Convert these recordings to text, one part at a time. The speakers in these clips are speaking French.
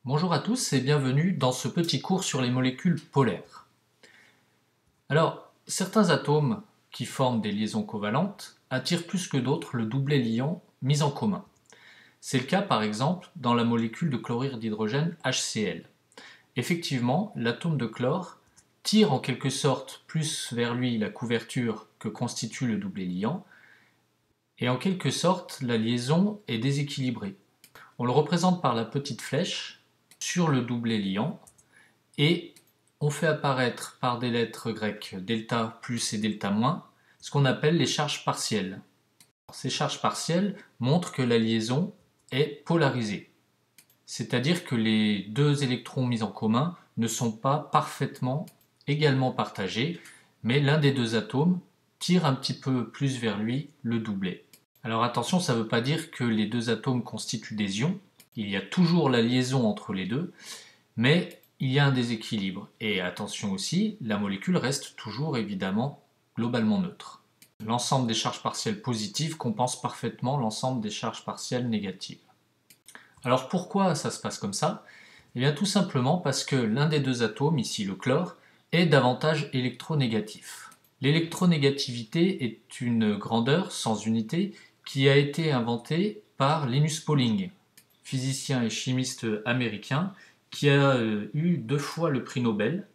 Bonjour à tous et bienvenue dans ce petit cours sur les molécules polaires. Alors, certains atomes qui forment des liaisons covalentes attirent plus que d'autres le doublet liant mis en commun. C'est le cas par exemple dans la molécule de chlorure d'hydrogène HCl. Effectivement, l'atome de chlore tire en quelque sorte plus vers lui la couverture que constitue le doublet liant, et en quelque sorte la liaison est déséquilibrée. On le représente par la petite flèche sur le doublet liant et on fait apparaître par des lettres grecques delta plus et delta moins ce qu'on appelle les charges partielles. Ces charges partielles montrent que la liaison est polarisée, c'est-à-dire que les deux électrons mis en commun ne sont pas parfaitement également partagés, mais l'un des deux atomes tire un petit peu plus vers lui le doublet. Alors attention, ça ne veut pas dire que les deux atomes constituent des ions, il y a toujours la liaison entre les deux, mais il y a un déséquilibre. Et attention aussi, la molécule reste toujours évidemment globalement neutre. L'ensemble des charges partielles positives compense parfaitement l'ensemble des charges partielles négatives. Alors pourquoi ça se passe comme ça? Eh bien tout simplement parce que l'un des deux atomes, ici le chlore, est davantage électronégatif. L'électronégativité est une grandeur sans unité qui a été inventée par Linus Pauling, physicien et chimiste américain, qui a eu 2 fois le prix Nobel.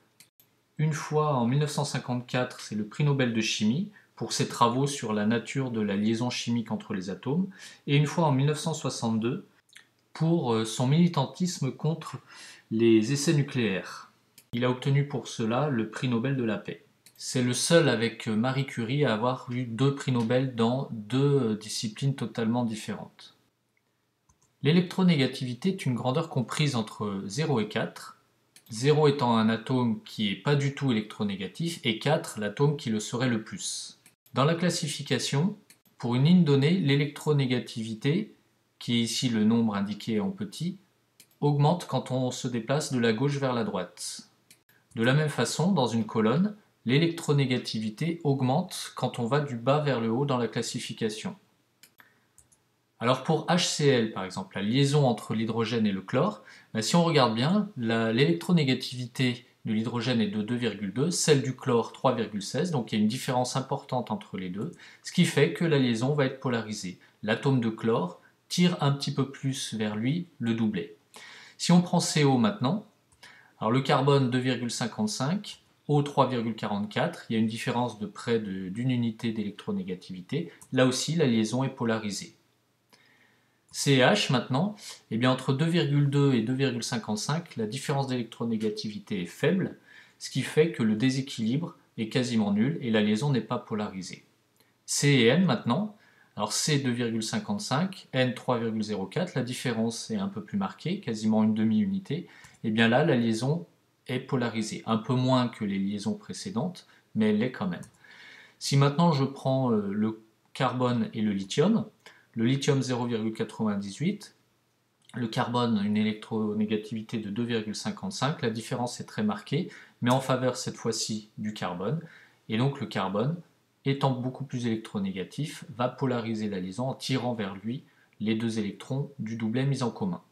Une fois en 1954, c'est le prix Nobel de chimie pour ses travaux sur la nature de la liaison chimique entre les atomes, et une fois en 1962 pour son militantisme contre les essais nucléaires. Il a obtenu pour cela le prix Nobel de la paix. C'est le seul avec Marie Curie à avoir eu 2 prix Nobel dans 2 disciplines totalement différentes. L'électronégativité est une grandeur comprise entre 0 et 4, 0 étant un atome qui n'est pas du tout électronégatif et 4 l'atome qui le serait le plus. Dans la classification, pour une ligne donnée, l'électronégativité, qui est ici le nombre indiqué en petit, augmente quand on se déplace de la gauche vers la droite. De la même façon, dans une colonne, l'électronégativité augmente quand on va du bas vers le haut dans la classification. Alors pour HCl par exemple, la liaison entre l'hydrogène et le chlore, si on regarde bien, l'électronégativité de l'hydrogène est de 2,2, celle du chlore 3,16, donc il y a une différence importante entre les deux, ce qui fait que la liaison va être polarisée. L'atome de chlore tire un petit peu plus vers lui le doublet. Si on prend CO maintenant, alors le carbone 2,55, O 3,44, il y a une différence de près d'une unité d'électronégativité, là aussi la liaison est polarisée. CH maintenant, eh bien entre 2,2 et 2,55, la différence d'électronégativité est faible, ce qui fait que le déséquilibre est quasiment nul et la liaison n'est pas polarisée. C et N maintenant, alors C 2,55, N 3,04, la différence est un peu plus marquée, quasiment une demi-unité, et bien là la liaison est polarisée, un peu moins que les liaisons précédentes, mais elle l'est quand même. Si maintenant je prends le carbone et le lithium 0,98, le carbone une électronégativité de 2,55, la différence est très marquée, mais en faveur cette fois-ci du carbone, et donc le carbone, étant beaucoup plus électronégatif, va polariser la liaison en tirant vers lui les deux électrons du doublet mis en commun.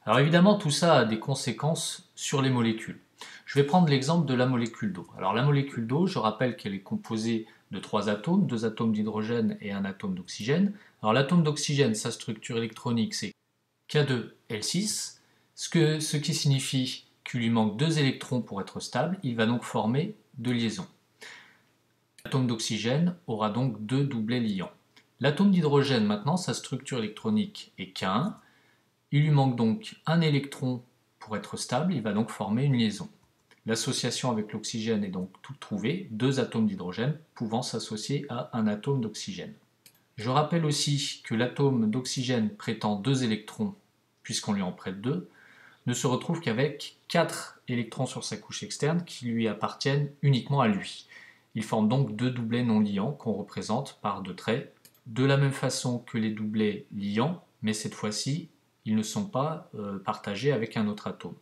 Alors évidemment tout ça a des conséquences sur les molécules. Je vais prendre l'exemple de la molécule d'eau. Alors la molécule d'eau, je rappelle qu'elle est composée de 3 atomes, 2 atomes d'hydrogène et un atome d'oxygène. Alors l'atome d'oxygène, sa structure électronique c'est K2L6, ce qui signifie qu'il lui manque 2 électrons pour être stable, il va donc former 2 liaisons. L'atome d'oxygène aura donc 2 doublets liants. L'atome d'hydrogène maintenant, sa structure électronique est K1, il lui manque donc un électron pour être stable, il va donc former une liaison. L'association avec l'oxygène est donc toute trouvée, 2 atomes d'hydrogène pouvant s'associer à un atome d'oxygène. Je rappelle aussi que l'atome d'oxygène prêtant 2 électrons, puisqu'on lui en prête 2, ne se retrouve qu'avec 4 électrons sur sa couche externe qui lui appartiennent uniquement à lui. Il forme donc 2 doublets non liants qu'on représente par 2 traits, de la même façon que les doublets liants, mais cette fois-ci, ils ne sont pas partagés avec un autre atome.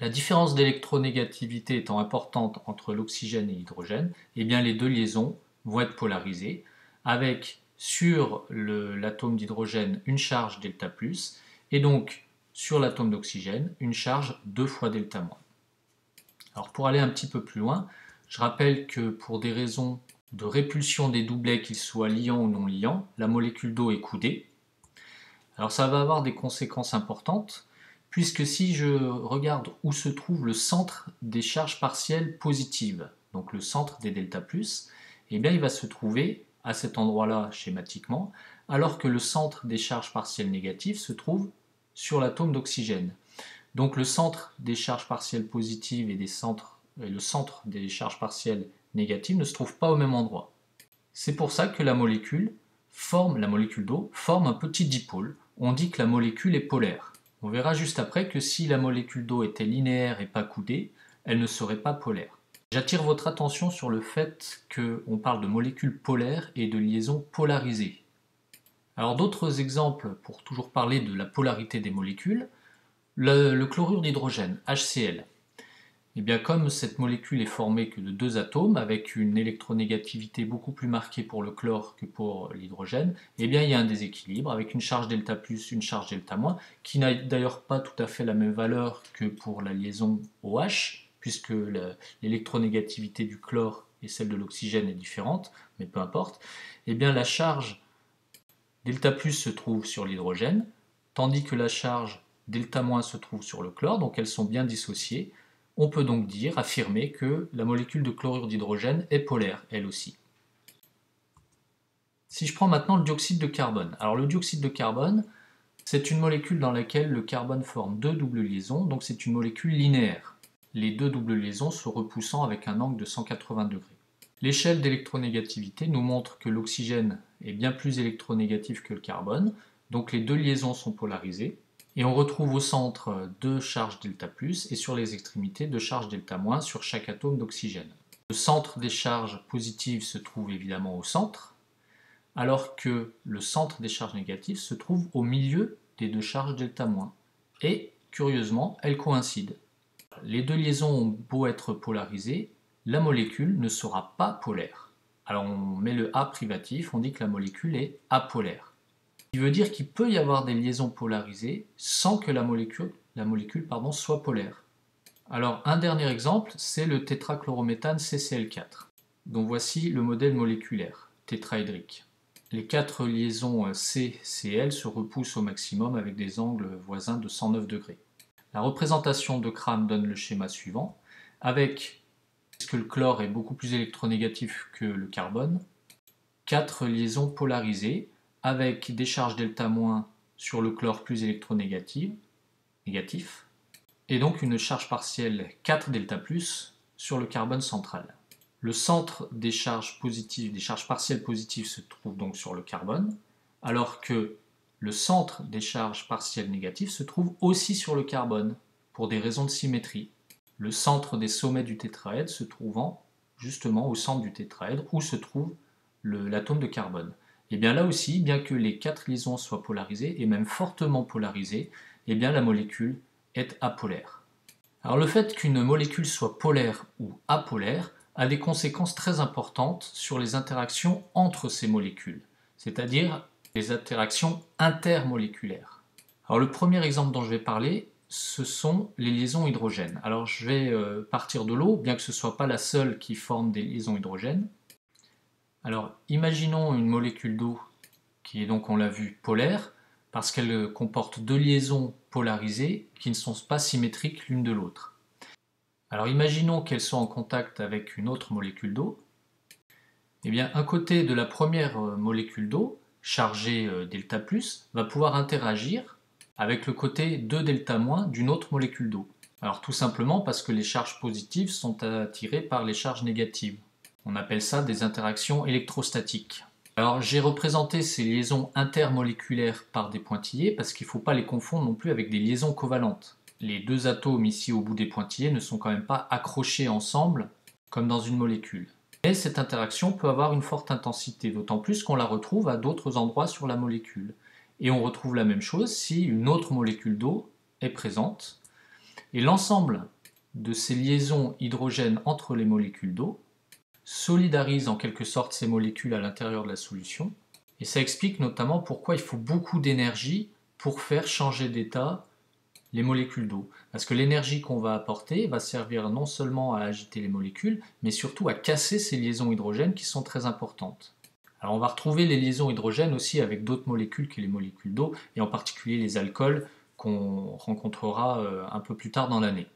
La différence d'électronégativité étant importante entre l'oxygène et l'hydrogène, eh bien les 2 liaisons vont être polarisées, avec sur l'atome d'hydrogène une charge delta+, et donc sur l'atome d'oxygène une charge 2 fois delta-. Alors pour aller un petit peu plus loin, je rappelle que pour des raisons de répulsion des doublets, qu'ils soient liants ou non liants, la molécule d'eau est coudée. Alors ça va avoir des conséquences importantes, puisque si je regarde où se trouve le centre des charges partielles positives, donc le centre des delta+, eh bien il va se trouver à cet endroit-là schématiquement, alors que le centre des charges partielles négatives se trouve sur l'atome d'oxygène. Donc le centre des charges partielles positives et le centre des charges partielles négatives ne se trouvent pas au même endroit. C'est pour ça que la molécule d'eau forme un petit dipôle. On dit que la molécule est polaire. On verra juste après que si la molécule d'eau était linéaire et pas coudée, elle ne serait pas polaire. J'attire votre attention sur le fait qu'on parle de molécules polaires et de liaisons polarisées. Alors d'autres exemples pour toujours parler de la polarité des molécules, le chlorure d'hydrogène, HCl. Et bien comme cette molécule est formée que de 2 atomes, avec une électronégativité beaucoup plus marquée pour le chlore que pour l'hydrogène, et bien il y a un déséquilibre avec une charge delta+, une charge delta-, qui n'a d'ailleurs pas tout à fait la même valeur que pour la liaison OH, puisque l'électronégativité du chlore et celle de l'oxygène est différente, mais peu importe. Et bien la charge delta+ se trouve sur l'hydrogène, tandis que la charge delta- se trouve sur le chlore, donc elles sont bien dissociées. On peut donc affirmer que la molécule de chlorure d'hydrogène est polaire, elle aussi. Si je prends maintenant le dioxyde de carbone. Alors le dioxyde de carbone, c'est une molécule dans laquelle le carbone forme 2 doubles liaisons, donc c'est une molécule linéaire. Les 2 doubles liaisons se repoussant avec un angle de 180 degrés. L'échelle d'électronégativité nous montre que l'oxygène est bien plus électronégatif que le carbone, donc les 2 liaisons sont polarisées. Et on retrouve au centre 2 charges delta+, et sur les extrémités 2 charges delta- sur chaque atome d'oxygène. Le centre des charges positives se trouve évidemment au centre, alors que le centre des charges négatives se trouve au milieu des 2 charges delta-. Et, curieusement, elles coïncident. Les 2 liaisons ont beau être polarisées, la molécule ne sera pas polaire. Alors on met le A privatif, on dit que la molécule est apolaire. Ce qui veut dire qu'il peut y avoir des liaisons polarisées sans que la molécule soit polaire. Alors un dernier exemple, c'est le tétrachlorométhane CCl4, dont voici le modèle moléculaire, tétraédrique. Les 4 liaisons C-Cl se repoussent au maximum avec des angles voisins de 109 degrés. La représentation de Kram donne le schéma suivant, avec, puisque le chlore est beaucoup plus électronégatif que le carbone, 4 liaisons polarisées, avec des charges delta- sur le chlore plus électronégatif, et donc une charge partielle 4 delta+ sur le carbone central. Le centre des charges partielles positives se trouve donc sur le carbone, alors que le centre des charges partielles négatives se trouve aussi sur le carbone, pour des raisons de symétrie. Le centre des sommets du tétraèdre se trouvant justement au centre du tétraèdre où se trouve l'atome de carbone. Et bien là aussi, bien que les 4 liaisons soient polarisées, et même fortement polarisées, et bien la molécule est apolaire. Alors le fait qu'une molécule soit polaire ou apolaire a des conséquences très importantes sur les interactions entre ces molécules, c'est-à-dire les interactions intermoléculaires. Alors le premier exemple dont je vais parler, ce sont les liaisons hydrogènes. Alors je vais partir de l'eau, bien que ce ne soit pas la seule qui forme des liaisons hydrogènes. Alors, imaginons une molécule d'eau qui est donc, on l'a vu, polaire, parce qu'elle comporte 2 liaisons polarisées qui ne sont pas symétriques l'une de l'autre. Alors, imaginons qu'elles soient en contact avec une autre molécule d'eau. Eh bien, un côté de la première molécule d'eau, chargée delta+, va pouvoir interagir avec le côté 2 delta- d'une autre molécule d'eau. Alors, tout simplement parce que les charges positives sont attirées par les charges négatives. On appelle ça des interactions électrostatiques. Alors j'ai représenté ces liaisons intermoléculaires par des pointillés parce qu'il ne faut pas les confondre non plus avec des liaisons covalentes. Les 2 atomes ici au bout des pointillés ne sont quand même pas accrochés ensemble comme dans une molécule. Et cette interaction peut avoir une forte intensité, d'autant plus qu'on la retrouve à d'autres endroits sur la molécule. Et on retrouve la même chose si une autre molécule d'eau est présente. Et l'ensemble de ces liaisons hydrogènes entre les molécules d'eau solidarise en quelque sorte ces molécules à l'intérieur de la solution. Et ça explique notamment pourquoi il faut beaucoup d'énergie pour faire changer d'état les molécules d'eau. Parce que l'énergie qu'on va apporter va servir non seulement à agiter les molécules, mais surtout à casser ces liaisons hydrogènes qui sont très importantes. Alors on va retrouver les liaisons hydrogènes aussi avec d'autres molécules que les molécules d'eau, et en particulier les alcools qu'on rencontrera un peu plus tard dans l'année.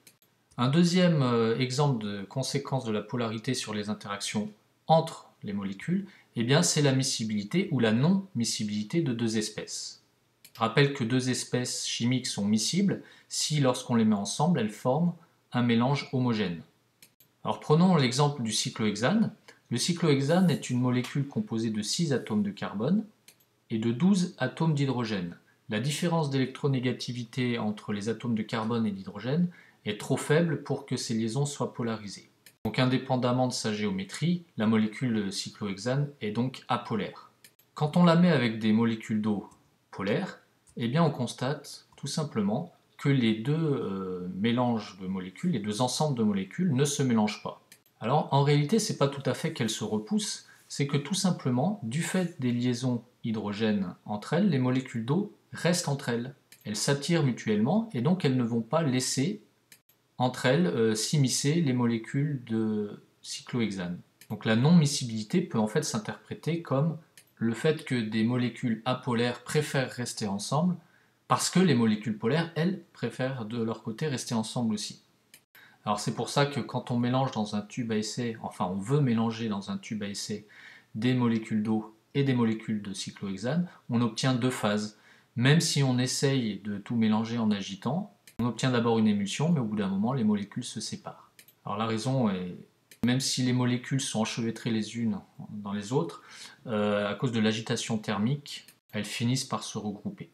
Un deuxième exemple de conséquence de la polarité sur les interactions entre les molécules, eh bien, c'est la miscibilité ou la non-miscibilité de deux espèces. Je rappelle que deux espèces chimiques sont miscibles si, lorsqu'on les met ensemble, elles forment un mélange homogène. Alors prenons l'exemple du cyclohexane. Le cyclohexane est une molécule composée de 6 atomes de carbone et de 12 atomes d'hydrogène. La différence d'électronégativité entre les atomes de carbone et d'hydrogène est trop faible pour que ces liaisons soient polarisées. Donc indépendamment de sa géométrie, la molécule cyclohexane est donc apolaire. Quand on la met avec des molécules d'eau polaires, eh bien on constate tout simplement que les deux mélanges de molécules, les deux ensembles de molécules ne se mélangent pas. Alors en réalité, ce n'est pas tout à fait qu'elles se repoussent, c'est que tout simplement, du fait des liaisons hydrogènes entre elles, les molécules d'eau restent entre elles. Elles s'attirent mutuellement et donc elles ne vont pas laisser entre elles s'immiscer les molécules de cyclohexane. Donc la non-miscibilité peut en fait s'interpréter comme le fait que des molécules apolaires préfèrent rester ensemble parce que les molécules polaires, elles, préfèrent de leur côté rester ensemble aussi. Alors c'est pour ça que quand on mélange dans un tube à essai, enfin on veut mélanger dans un tube à essai des molécules d'eau et des molécules de cyclohexane, on obtient deux phases. Même si on essaye de tout mélanger en agitant, on obtient d'abord une émulsion, mais au bout d'un moment, les molécules se séparent. Alors la raison est, même si les molécules sont enchevêtrées les unes dans les autres, à cause de l'agitation thermique, elles finissent par se regrouper.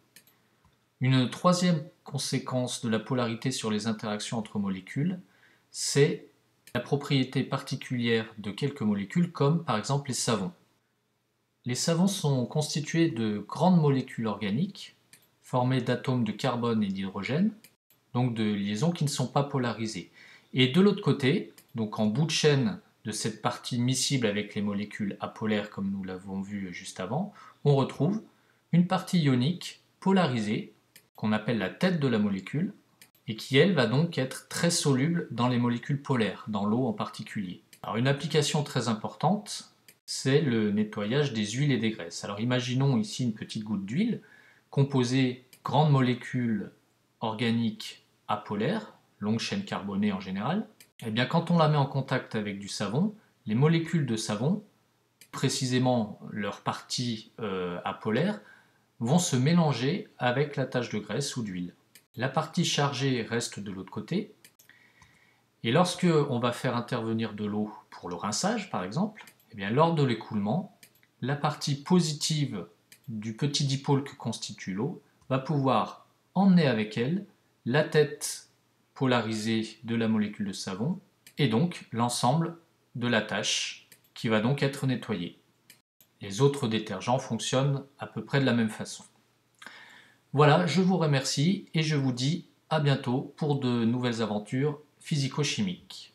Une troisième conséquence de la polarité sur les interactions entre molécules, c'est la propriété particulière de quelques molécules, comme par exemple les savons. Les savons sont constitués de grandes molécules organiques, formées d'atomes de carbone et d'hydrogène, donc de liaisons qui ne sont pas polarisées. Et de l'autre côté, donc en bout de chaîne de cette partie miscible avec les molécules apolaires comme nous l'avons vu juste avant, on retrouve une partie ionique polarisée qu'on appelle la tête de la molécule et qui elle va donc être très soluble dans les molécules polaires, dans l'eau en particulier. Alors une application très importante, c'est le nettoyage des huiles et des graisses. Alors imaginons ici une petite goutte d'huile composée de grandes molécules organiques apolaires, longue chaîne carbonée en général. Et bien quand on la met en contact avec du savon, les molécules de savon, précisément leur partie apolaire, vont se mélanger avec la tache de graisse ou d'huile. La partie chargée reste de l'autre côté. Et lorsque on va faire intervenir de l'eau pour le rinçage, par exemple, eh bien, lors de l'écoulement, la partie positive du petit dipôle que constitue l'eau va pouvoir emmener avec elle la tête polarisée de la molécule de savon et donc l'ensemble de la tâche qui va donc être nettoyée. Les autres détergents fonctionnent à peu près de la même façon. Voilà, je vous remercie et je vous dis à bientôt pour de nouvelles aventures physico-chimiques.